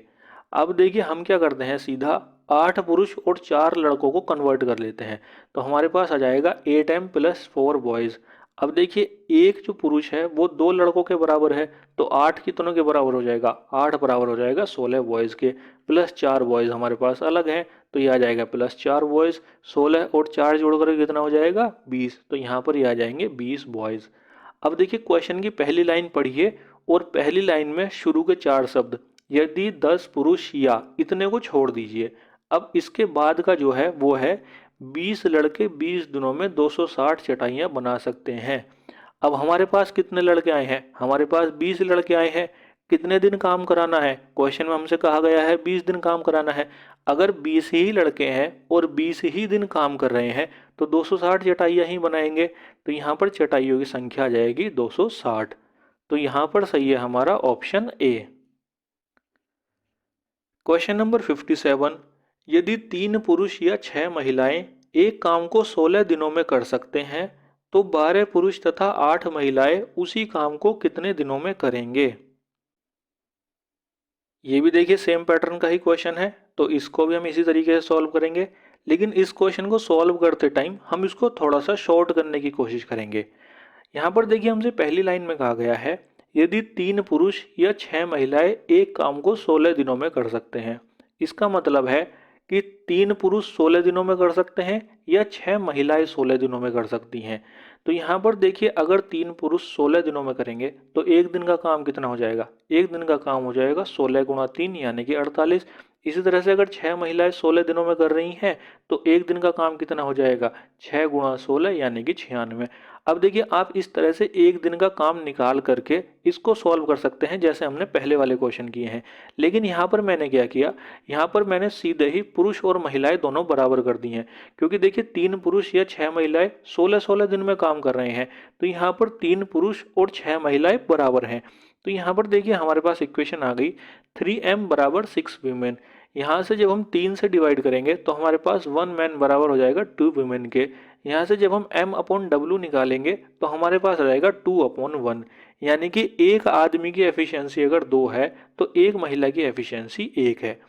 अब देखिए हम क्या करते हैं, सीधा 8 पुरुष और 4 लड़कों को कन्वर्ट कर लेते हैं। तो हमारे पास आ जाएगा 8m प्लस 4 बॉयज़। अब देखिए एक जो पुरुष है वो 2 लड़कों के बराबर है, तो 8 कितनों के बराबर हो जाएगा, 8 बराबर हो जाएगा 16 बॉयज़ के, प्लस 4 बॉयज़ हमारे पास अलग हैं तो ये आ जाएगा प्लस 4 बॉयज़। 16 और 4 जोड़ कर कितना हो जाएगा 20, तो यहाँ पर ये आ जाएंगे 20 बॉयज़। अब देखिए क्वेश्चन की पहली लाइन पढ़िए और पहली लाइन में शुरू के 4 शब्द, यदि 10 पुरुष या इतने को छोड़ दीजिए। अब इसके बाद का जो है वो है 20 लड़के 20 दिनों में 260 चटाइयाँ बना सकते हैं। अब हमारे पास कितने लड़के आए हैं, हमारे पास 20 लड़के आए हैं। कितने दिन काम कराना है, क्वेश्चन में हमसे कहा गया है 20 दिन काम कराना है। अगर 20 ही लड़के हैं और 20 ही दिन काम कर रहे हैं तो 260 चटाइयाँ ही बनाएंगे। तो यहाँ पर चटाइयों की संख्या आ जाएगी 260। तो यहाँ पर सही है हमारा ऑप्शन ए। क्वेश्चन नंबर 57, यदि 3 पुरुष या 6 महिलाएं एक काम को 16 दिनों में कर सकते हैं तो 12 पुरुष तथा 8 महिलाएं उसी काम को कितने दिनों में करेंगे। ये भी देखिए सेम पैटर्न का ही क्वेश्चन है, तो इसको भी हम इसी तरीके से सॉल्व करेंगे। लेकिन इस क्वेश्चन को सॉल्व करते टाइम हम इसको थोड़ा सा शॉर्ट करने की कोशिश करेंगे। यहाँ पर देखिए हमसे पहली लाइन में कहा गया है यदि 3 पुरुष या 6 महिलाएं एक काम को 16 दिनों में कर सकते हैं। इसका मतलब है कि 3 पुरुष 16 दिनों में कर सकते हैं या 6 महिलाएं 16 दिनों में कर सकती हैं। तो यहाँ पर देखिए अगर 3 पुरुष 16 दिनों में करेंगे तो एक दिन का काम कितना हो जाएगा, एक दिन का काम हो जाएगा 16 गुणा 3 यानी कि 48। इसी तरह से अगर 6 महिलाएं 16 दिनों में कर रही हैं तो एक दिन का काम कितना हो जाएगा, 6 गुणा 16 यानी कि 96। अब देखिए आप इस तरह से एक दिन का काम निकाल करके इसको सॉल्व कर सकते हैं जैसे हमने पहले वाले क्वेश्चन किए हैं। लेकिन यहाँ पर मैंने क्या किया, यहाँ पर मैंने सीधे ही पुरुष और महिलाएं दोनों बराबर कर दी हैं। क्योंकि देखिए 3 पुरुष या 6 महिलाएं 16-16 दिन में काम कर रहे हैं, तो यहाँ पर 3 पुरुष और 6 महिलाएं बराबर हैं। तो यहाँ पर देखिए हमारे पास इक्वेशन आ गई 3m बराबर 6 वीमेन। यहाँ से जब हम 3 से डिवाइड करेंगे तो हमारे पास 1 मैन बराबर हो जाएगा 2 वीमेन के। यहाँ से जब हम m अपॉन डब्ल्यू निकालेंगे तो हमारे पास आ जाएगा 2 अपॉन 1, यानी कि एक आदमी की एफिशिएंसी अगर 2 है तो एक महिला की एफिशिएंसी 1 है।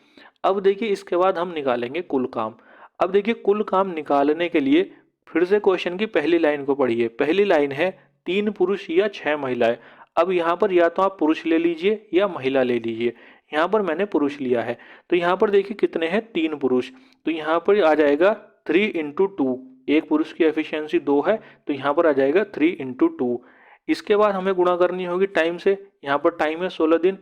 अब देखिए इसके बाद हम निकालेंगे कुल काम। अब देखिए कुल काम निकालने के लिए फिर से क्वेश्चन की पहली लाइन को पढ़िए। पहली लाइन है 3 पुरुष या 6 महिलाएं। अब यहाँ पर या तो आप पुरुष ले लीजिए या महिला ले लीजिए। यहाँ पर मैंने पुरुष लिया है, तो यहाँ पर देखिए कितने हैं 3 पुरुष, तो यहाँ पर आ जाएगा 3 इंटू 2। एक पुरुष की एफिशिएंसी 2 है तो यहाँ पर आ जाएगा 3 इंटू 2। इसके बाद हमें गुणा करनी होगी टाइम से। यहाँ पर टाइम है 16 दिन,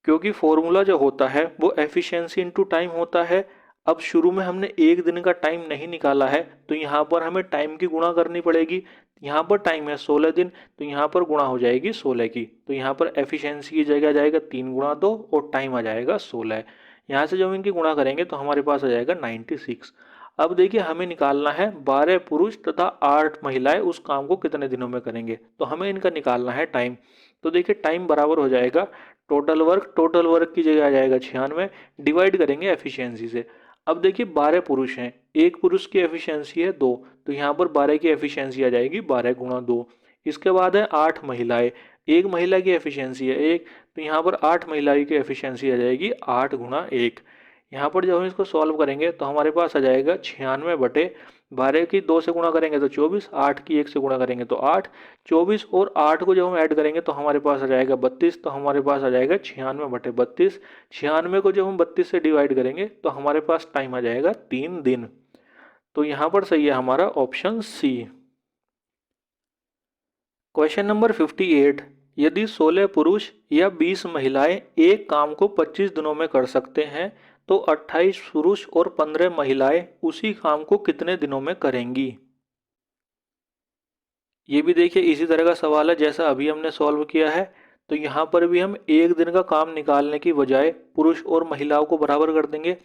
क्योंकि फॉर्मूला जो होता है वो एफिशिएंसी इंटू टाइम होता है। अब शुरू में हमने एक दिन का टाइम नहीं निकाला है तो यहाँ पर हमें टाइम की गुणा करनी पड़ेगी। यहाँ पर टाइम है 16 दिन तो यहाँ पर गुणा हो जाएगी 16 की, तो यहाँ पर एफिशिएंसी की जगह जाएगा 3 गुणा 2 और टाइम आ जाएगा 16। यहाँ से जब इनकी गुणा करेंगे तो हमारे पास आ जाएगा 96। अब देखिए हमें निकालना है 12 पुरुष तथा 8 महिलाएं उस काम को कितने दिनों में करेंगे, तो हमें इनका निकालना है टाइम। तो देखिए टाइम बराबर हो जाएगा टोटल वर्क की जगह आ जाएगा 96, डिवाइड करेंगे एफिशिएंसी से। अब देखिए 12 पुरुष हैं, एक पुरुष की एफिशिएंसी है 2, तो यहाँ पर 12 की एफिशिएंसी आ जाएगी 12 गुणा 2। इसके बाद है 8 महिलाएं, एक महिला की एफिशिएंसी है 1, तो यहाँ पर 8 महिलाएं की एफिशिएंसी आ जाएगी 8 गुणा 1। यहाँ पर जब हम इसको सॉल्व करेंगे तो हमारे पास आ जाएगा 96 बटे 12 की 2 से गुणा करेंगे तो 24, 8 की 1 से गुणा करेंगे तो 8, 24 और 8 को जब हम ऐड करेंगे तो हमारे पास आ जाएगा 32, तो हमारे पास आ जाएगा 96 बटे 32। 96 को जब हम 32 से डिवाइड करेंगे तो हमारे पास टाइम आ जाएगा 3 दिन। तो यहाँ पर सही है हमारा ऑप्शन सी। क्वेश्चन नंबर 58, यदि 16 पुरुष या 20 महिलाएं एक काम को 25 दिनों में कर सकते हैं तो 28 पुरुष और 15 महिलाएं उसी काम को कितने दिनों में करेंगी। ये भी देखिए इसी तरह का सवाल है जैसा अभी हमने सॉल्व किया है। तो यहाँ पर भी हम एक दिन का काम निकालने की बजाय पुरुष और महिलाओं को बराबर कर देंगे।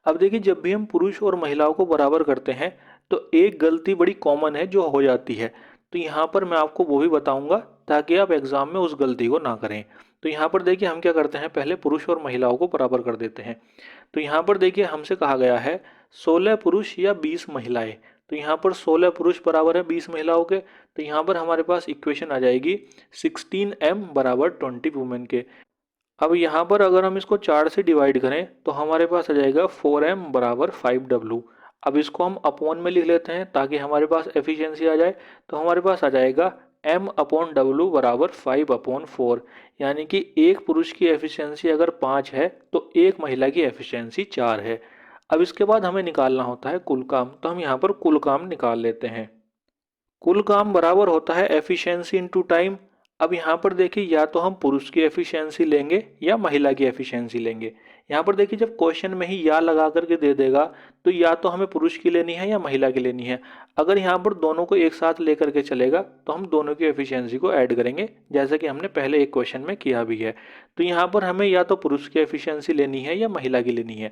अब देखिए जब भी हम पुरुष और महिलाओं को बराबर करते हैं तो एक गलती बड़ी कॉमन है जो हो जाती है। तो यहाँ पर मैं आपको वो भी बताऊंगा ताकि आप एग्जाम में उस गलती को ना करें। तो यहाँ पर देखिए हम क्या करते हैं, पहले पुरुष और महिलाओं को बराबर कर देते हैं। तो यहाँ पर देखिए हमसे कहा गया है 16 पुरुष या 20 महिलाएं। तो यहाँ पर 16 पुरुष बराबर है 20 महिलाओं के। तो यहाँ पर हमारे पास इक्वेशन आ जाएगी 16m बराबर 20 वुमेन के। अब यहाँ पर अगर हम इसको 4 से डिवाइड करें तो हमारे पास आ जाएगा 4m बराबर 5w। अब इसको हम अपॉन में लिख लेते हैं ताकि हमारे पास एफिशिएंसी आ जाए। तो हमारे पास आ जाएगा m अपॉन w बराबर 5/4। यानी कि एक पुरुष की एफिशिएंसी अगर 5 है तो एक महिला की एफिशिएंसी 4 है। अब इसके बाद हमें निकालना होता है कुल काम। तो हम यहाँ पर कुल काम निकाल लेते हैं। कुल काम बराबर होता है एफिशिएंसी इनटू टाइम। अब यहाँ पर देखिए या तो हम पुरुष की एफिशिएंसी लेंगे या महिला की एफिशिएंसी लेंगे। यहाँ पर देखिए जब क्वेश्चन में ही या लगा करके दे देगा तो या तो हमें पुरुष की लेनी है या महिला की लेनी है। अगर यहाँ पर दोनों को एक साथ लेकर के चलेगा तो हम दोनों की एफिशिएंसी को ऐड करेंगे जैसे कि हमने पहले एक क्वेश्चन में किया भी है। तो यहाँ पर हमें या तो पुरुष की एफिशिएंसी लेनी है या महिला की लेनी है।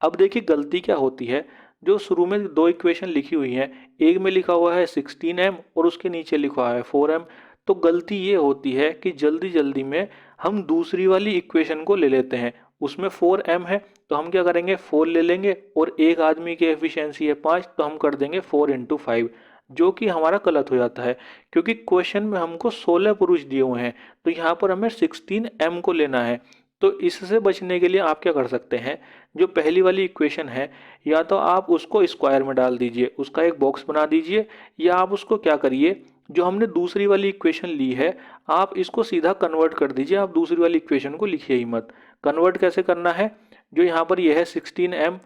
अब देखिए गलती क्या होती है, जो शुरू में दो इक्वेशन लिखी हुई हैं, एक में लिखा हुआ है 16m और उसके नीचे लिखा है 4m। तो गलती ये होती है कि जल्दी जल्दी में हम दूसरी वाली इक्वेशन को ले लेते हैं। उसमें 4m है तो हम क्या करेंगे 4 ले लेंगे और एक आदमी की एफिशिएंसी है 5 तो हम कर देंगे 4 इंटू 5, जो कि हमारा गलत हो जाता है क्योंकि क्वेश्चन में हमको 16 पुरुष दिए हुए हैं तो यहाँ पर हमें 16m को लेना है। तो इससे बचने के लिए आप क्या कर सकते हैं, जो पहली वाली इक्वेशन है या तो आप उसको स्क्वायर में डाल दीजिए, उसका एक बॉक्स बना दीजिए, या आप उसको क्या करिए, जो हमने दूसरी वाली इक्वेशन ली है आप इसको सीधा कन्वर्ट कर दीजिए। आप दूसरी वाली इक्वेशन को लिखिए ही मत। कन्वर्ट कैसे करना है, जो यहाँ पर यह है 16m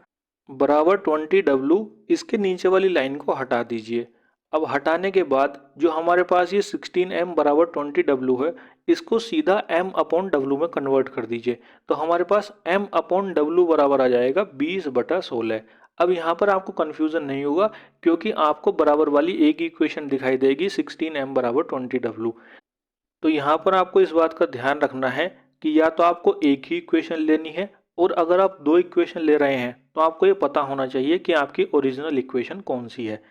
बराबर 20w, इसके नीचे वाली लाइन को हटा दीजिए। अब हटाने के बाद जो हमारे पास ये 16m बराबर 20w है इसको सीधा m अपॉन w में कन्वर्ट कर दीजिए। तो हमारे पास m अपॉन w बराबर आ जाएगा 20/16। अब यहाँ पर आपको कन्फ्यूज़न नहीं होगा क्योंकि आपको बराबर वाली एक ही इक्वेशन दिखाई देगी 16m बराबर 20w। तो यहाँ पर आपको इस बात का ध्यान रखना है कि या तो आपको एक ही इक्वेशन लेनी है और अगर आप दो इक्वेशन ले रहे हैं तो आपको ये पता होना चाहिए कि आपकी ओरिजिनल इक्वेशन कौन सी है।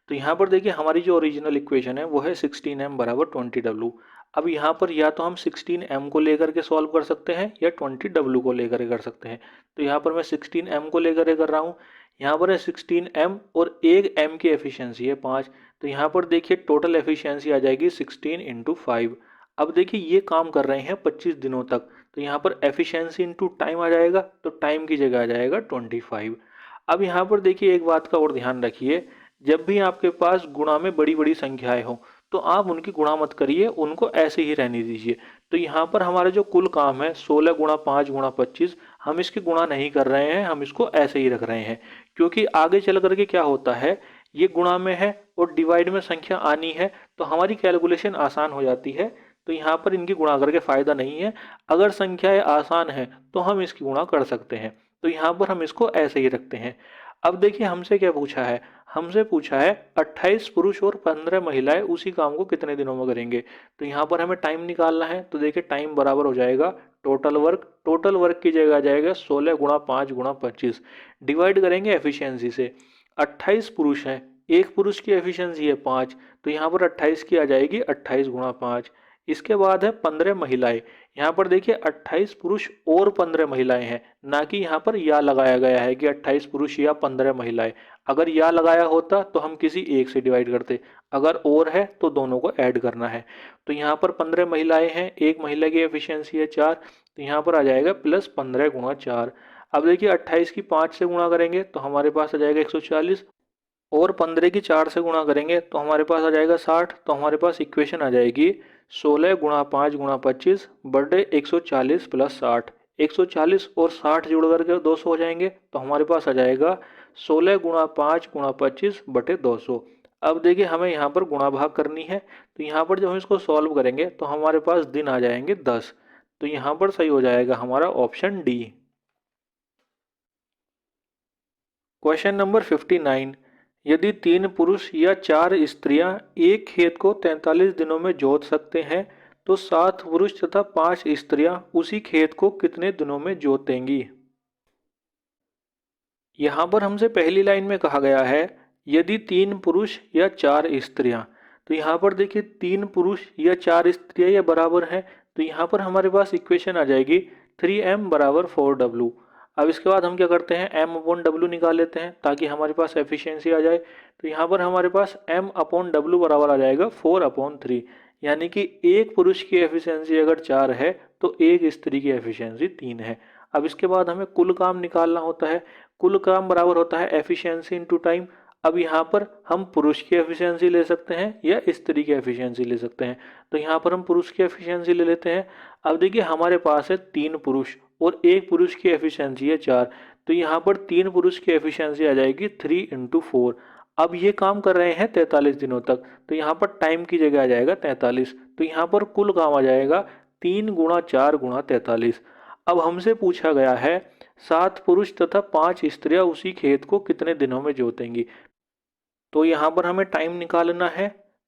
तो यहाँ पर देखिए हमारी जो ओरिजिनल इक्वेशन है वो है 16m बराबर 20w। अब यहाँ पर या तो हम 16m को लेकर के सॉल्व कर सकते हैं या 20w को लेकर के कर सकते हैं। तो यहाँ पर मैं 16m को लेकर के कर रहा हूँ। यहाँ पर है 16m और एक m की एफिशिएंसी है 5। तो यहाँ पर देखिए टोटल एफिशिएंसी आ जाएगी 16 इंटू 5। अब देखिए ये काम कर रहे हैं 25 दिनों तक। तो यहाँ पर एफिशिएंसी इनटू टाइम आ जाएगा तो टाइम की जगह आ जाएगा 25। अब यहाँ पर देखिए एक बात का और ध्यान रखिए, जब भी आपके पास गुणा में बड़ी बड़ी संख्याएं हो तो आप उनकी गुणा मत करिए, उनको ऐसे ही रहने दीजिए। तो यहाँ पर हमारा जो कुल काम है 16 गुणा 5 गुणा 25, हम इसकी गुणा नहीं कर रहे हैं, हम इसको ऐसे ही रख रहे हैं क्योंकि आगे चल करके क्या होता है, ये गुणा में है और डिवाइड में संख्या आनी है तो हमारी कैलकुलेशन आसान हो जाती है। तो यहाँ पर इनकी गुणा करके फ़ायदा नहीं है। अगर संख्याएं आसान है तो हम इसकी गुणा कर सकते हैं। तो यहाँ पर हम इसको ऐसे ही रखते हैं। अब देखिए हमसे क्या पूछा है, हमसे पूछा है 28 पुरुष और 15 महिलाएं उसी काम को कितने दिनों में करेंगे। तो यहाँ पर हमें टाइम निकालना है। तो देखिए टाइम बराबर हो जाएगा टोटल वर्क। टोटल वर्क की जगह आ जाएगा 16 गुणा 5 गुणा 25। डिवाइड करेंगे एफिशिएंसी से। 28 पुरुष हैं, एक पुरुष की एफिशिएंसी है 5 तो यहाँ पर 28 की आ जाएगी 28 गुणा 5। इसके बाद है 15 महिलाएं। यहाँ पर देखिए 28 पुरुष और 15 महिलाएं हैं, ना कि यहाँ पर या लगाया गया है कि 28 पुरुष या 15 महिलाएं। अगर या लगाया होता तो हम किसी एक से डिवाइड करते, अगर और है तो दोनों को ऐड करना है। तो यहाँ पर 15 महिलाएं हैं, एक महिला की एफिशिएंसी है 4 तो यहाँ पर आ जाएगा प्लस 15 गुणा 4। अब देखिए 28 की 5 से गुणा करेंगे तो हमारे पास आ जाएगा 140 और 15 की 4 से गुणा करेंगे तो हमारे पास आ जाएगा 60। तो हमारे पास इक्वेशन आ जाएगी 16 गुणा 5 गुणा 25 बटे 140 प्लस 60। 140 और 60 जोड़ करके 200 हो जाएंगे तो हमारे पास आ जाएगा 16 गुणा 5 गुणा 25 बटे 200। अब देखिए हमें यहाँ पर गुणा भाग करनी है, तो यहाँ पर जब हम इसको सॉल्व करेंगे तो हमारे पास दिन आ जाएंगे 10। तो यहाँ पर सही हो जाएगा हमारा ऑप्शन डी। Question number 59। यदि 3 पुरुष या 4 स्त्रियां एक खेत को 43 दिनों में जोत सकते हैं तो 7 पुरुष तथा 5 स्त्रियां उसी खेत को कितने दिनों में जोतेंगी? यहाँ पर हमसे पहली लाइन में कहा गया है यदि 3 पुरुष या 4 स्त्रियां। तो यहाँ पर देखिए 3 पुरुष या 4 स्त्रियां ये बराबर हैं, तो यहाँ पर हमारे पास इक्वेशन आ जाएगी 3m बराबर 4w। अब इसके बाद हम क्या करते हैं, m अपॉन डब्ल्यू निकाल लेते हैं ताकि हमारे पास एफिशिएंसी आ जाए। तो यहाँ पर हमारे पास m अपॉन डब्ल्यू बराबर आ जाएगा 4/3, यानी कि एक पुरुष की एफिशिएंसी अगर 4 है तो एक स्त्री की एफिशिएंसी 3 है। अब इसके बाद हमें कुल काम निकालना होता है। कुल काम बराबर होता है एफिशिएंसी इंटू टाइम। अब यहाँ पर हम पुरुष की एफिशिएंसी ले सकते हैं या स्त्री की एफिशिएंसी ले सकते हैं। तो यहाँ पर हम पुरुष की एफिशिएंसी ले लेते हैं। अब देखिए हमारे पास है 3 पुरुष और एक पुरुष की एफिशिएंसी है 4। तो यहाँ पर 3 पुरुष की एफिशिएंसी आ जाएगी 3 × 4। अब ये काम कर रहे हैं 43 दिनों तक, तो यहाँ पर टाइम की जगह आ जाएगा 43। तो यहाँ पर कुल काम आ जाएगा 3 × 4 × 43। अब हमसे पूछा गया है 7 पुरुष तथा 5 स्त्रियां उसी खेत को कितने दिनों में जोतेंगी। तो यहाँ पर हमें टाइम निकालना है।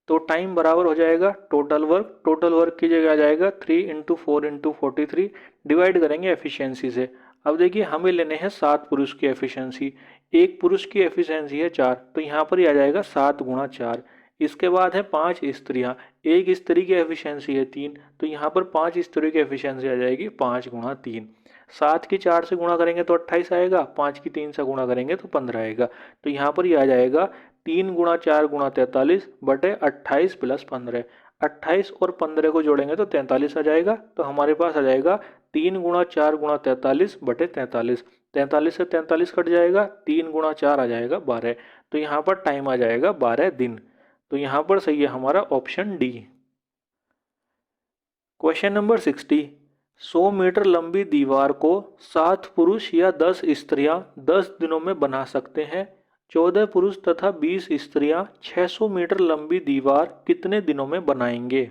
तो टाइम बराबर हो जाएगा टोटल वर्क। टोटल वर्क की जगह आ जाएगा 3 × 4 × 43, डिवाइड करेंगे एफिशिएंसी से। अब देखिए हमें लेने हैं 7 पुरुष की एफिशिएंसी, एक पुरुष की एफिशिएंसी है 4, तो यहाँ पर ही आ जाएगा 7 × 4। इसके बाद है 5 स्त्रियां, एक स्त्री की एफिशिएंसी है 3, तो यहाँ पर 5 स्त्री की एफिशिएंसी आ जाएगी 5 × 3। 7 की 4 से गुणा करेंगे तो 28 आएगा, 5 की 3 से गुणा करेंगे तो 15 आएगा। तो यहाँ पर ये आ जाएगा 3 × 4 × 43 बटे 28 प्लस 15। 28 और 15 को जोड़ेंगे तो 43 आ जाएगा। तो हमारे पास आ जाएगा 3 × 4 × 43 बटे 43। 43 से 43 कट जाएगा, 3 × 4 आ जाएगा 12। तो यहाँ पर टाइम आ जाएगा 12 दिन। तो यहाँ पर सही है हमारा option D. Question number 60। 100 metre लंबी दीवार को 7 पुरुष या 10 स्त्रियां 10 दिनों में बना सकते हैं। 14 पुरुष तथा 20 स्त्रियां 600 मीटर लंबी दीवार कितने दिनों में बनाएंगे?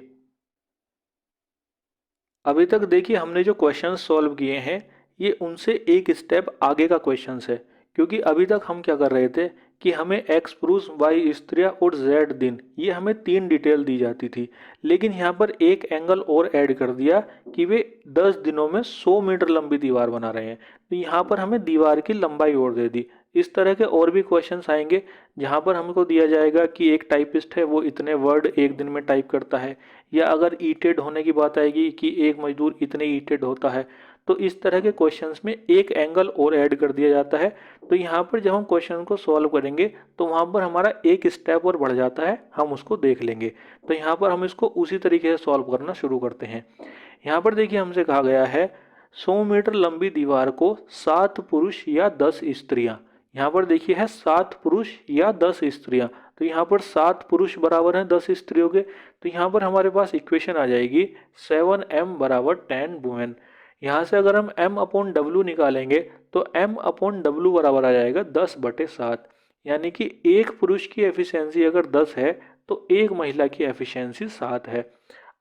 अभी तक देखिए हमने जो क्वेश्चन सॉल्व किए हैं ये उनसे एक स्टेप आगे का क्वेश्चन है, क्योंकि अभी तक हम क्या कर रहे थे कि हमें x पुरुष y स्त्रियां और z दिन ये हमें 3 डिटेल दी जाती थी, लेकिन यहाँ पर एक एंगल और ऐड कर दिया कि वे 10 दिनों में 100 मीटर लंबी दीवार बना रहे हैं। तो यहाँ पर हमें दीवार की लंबाई और दे दी। इस तरह के और भी क्वेश्चंस आएंगे जहाँ पर हमको दिया जाएगा कि एक टाइपिस्ट है वो इतने वर्ड एक दिन में टाइप करता है, या अगर ईटेड होने की बात आएगी कि एक मजदूर इतने ईटेड होता है। तो इस तरह के क्वेश्चंस में एक एंगल और ऐड कर दिया जाता है। तो यहाँ पर जब हम क्वेश्चन को सॉल्व करेंगे तो वहाँ पर हमारा एक स्टेप और बढ़ जाता है, हम उसको देख लेंगे। तो यहाँ पर हम इसको उसी तरीके से सॉल्व करना शुरू करते हैं। यहाँ पर देखिए हमसे कहा गया है 100 मीटर लंबी दीवार को 7 पुरुष या 10 स्त्रियां। यहाँ पर देखिए है 7 पुरुष या 10 स्त्रियां। तो यहाँ पर 7 पुरुष बराबर हैं 10 स्त्रियों के। तो यहाँ पर हमारे पास इक्वेशन आ जाएगी 7m बराबर 10 वुमेन। यहाँ से अगर हम m अपॉन डब्ल्यू निकालेंगे तो m अपॉन डब्ल्यू बराबर आ जाएगा 10/7, यानी कि एक पुरुष की एफिशिएंसी अगर 10 है तो एक महिला की एफिशिएंसी 7 है।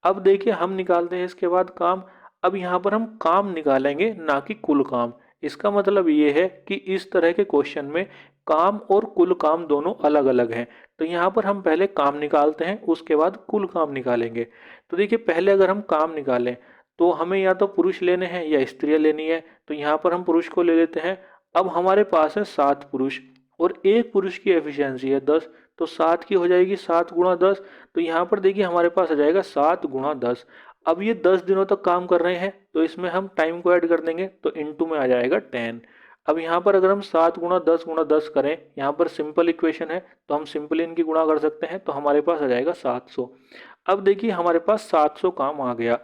अब देखिए हम निकालते हैं इसके बाद काम। अब यहाँ पर हम काम निकालेंगे ना कि कुल काम। इसका मतलब ये है कि इस तरह के क्वेश्चन में काम और कुल काम दोनों अलग अलग हैं। तो यहाँ पर हम पहले काम निकालते हैं, उसके बाद कुल काम निकालेंगे। तो देखिए पहले अगर हम काम निकालें तो हमें या तो पुरुष लेने हैं या स्त्रियां लेनी है। तो यहाँ पर हम पुरुष को ले लेते हैं। अब हमारे पास है 7 पुरुष और एक पुरुष की एफिशिएंसी है 10, तो 7 की हो जाएगी 7 × 10। तो यहाँ पर देखिए हमारे पास आ जाएगा 7 × 10। अब ये 10 दिनों तक काम कर रहे हैं तो इसमें हम टाइम को ऐड कर देंगे, तो इनटू में आ जाएगा 10। अब यहाँ पर अगर हम 7 × 10 × 10 करें, यहाँ पर सिंपल इक्वेशन है तो हम सिंपल इनकी गुणा कर सकते हैं, तो हमारे पास आ जाएगा 700। अब देखिए हमारे पास 700 काम आ गया।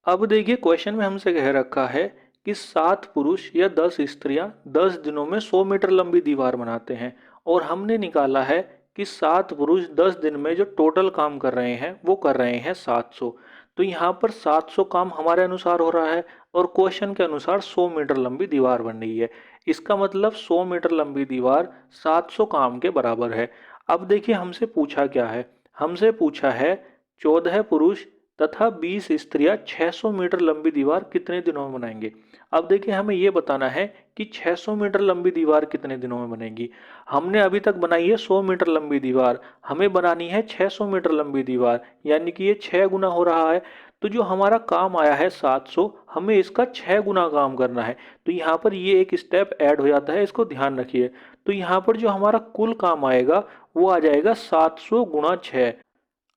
अब देखिए क्वेश्चन में हमसे कह रखा है कि 7 पुरुष या 10 स्त्रियां 10 दिनों में 100 मीटर लंबी दीवार बनाते हैं, और हमने निकाला है कि 7 पुरुष 10 दिन में जो टोटल काम कर रहे हैं वो कर रहे हैं 700। तो यहाँ पर 700 काम हमारे अनुसार हो रहा है और क्वेश्चन के अनुसार 100 मीटर लंबी दीवार बन रही है। इसका मतलब 100 मीटर लंबी दीवार 700 काम के बराबर है। अब देखिए हमसे पूछा क्या है, हमसे पूछा है 14 पुरुष तथा 20 स्त्रियां 600 मीटर लंबी दीवार कितने दिनों में बनाएंगे। अब देखिए हमें ये बताना है कि 600 मीटर लंबी दीवार कितने दिनों में बनेगी। हमने अभी तक बनाई है 100 मीटर लंबी दीवार, हमें बनानी है 600 मीटर लंबी दीवार, यानी कि ये 6 गुना हो रहा है। तो जो हमारा काम आया है 700, हमें इसका 6 गुना काम करना है। तो यहाँ पर ये एक स्टेप ऐड हो जाता है, इसको ध्यान रखिए। तो यहाँ पर जो हमारा कुल काम आएगा वो आ जाएगा 700 गुणा 6।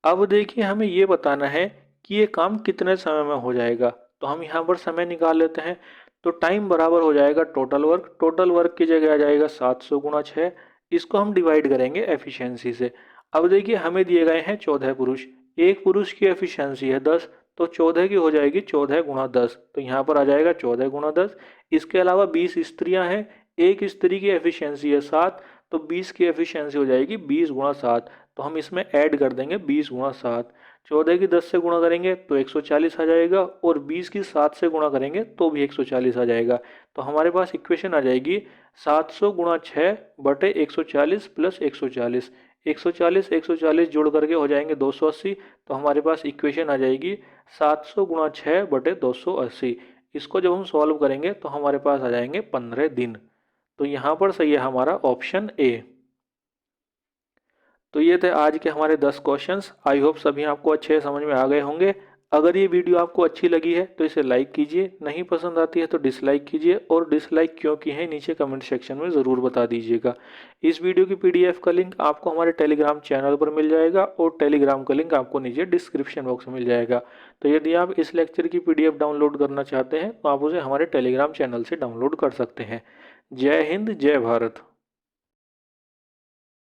अब देखिए हमें ये बताना है कि ये काम कितने समय में हो जाएगा। तो हम यहाँ पर समय निकाल लेते हैं। तो टाइम बराबर हो जाएगा टोटल वर्क की जगह आ जाएगा 700 गुणा 6। इसको हम डिवाइड करेंगे एफिशिएंसी से। अब देखिए हमें दिए गए हैं 14 पुरुष, एक पुरुष की एफिशिएंसी है 10, तो 14 की हो जाएगी 14 गुणा 10, तो यहाँ पर आ जाएगा 14 गुणा 10। इसके अलावा 20 स्त्रियाँ हैं, एक स्त्री की एफिशिएंसी है 7, तो 20 की एफिशिएंसी हो जाएगी 20 गुणा 7। तो हम इसमें ऐड कर देंगे 20 गुणा 7। 14 की 10 से गुणा करेंगे तो 140 आ जाएगा, और 20 की 7 से गुणा करेंगे तो भी 140 आ जाएगा। तो हमारे पास इक्वेशन आ जाएगी 700 गुणा 6 बटे 140 प्लस 140। 140 140 जोड़ करके हो जाएंगे 280। तो हमारे पास इक्वेशन आ जाएगी 700 गुणा 6 बटे 280। इसको जब हम सॉल्व करेंगे तो हमारे पास आ जाएंगे 15 दिन। तो यहाँ पर सही है हमारा ऑप्शन ए। तो ये थे आज के हमारे 10 क्वेश्चंस। आई होप सभी आपको अच्छे समझ में आ गए होंगे। अगर ये वीडियो आपको अच्छी लगी है तो इसे लाइक कीजिए, नहीं पसंद आती है तो डिसलाइक कीजिए, और डिसलाइक क्यों की है नीचे कमेंट सेक्शन में ज़रूर बता दीजिएगा। इस वीडियो की पीडीएफ का लिंक आपको हमारे टेलीग्राम चैनल पर मिल जाएगा, और टेलीग्राम का लिंक आपको नीचे डिस्क्रिप्शन बॉक्स में मिल जाएगा। तो यदि आप इस लेक्चर की पीडीएफ डाउनलोड करना चाहते हैं तो आप उसे हमारे टेलीग्राम चैनल से डाउनलोड कर सकते हैं। जय हिंद, जय भारत।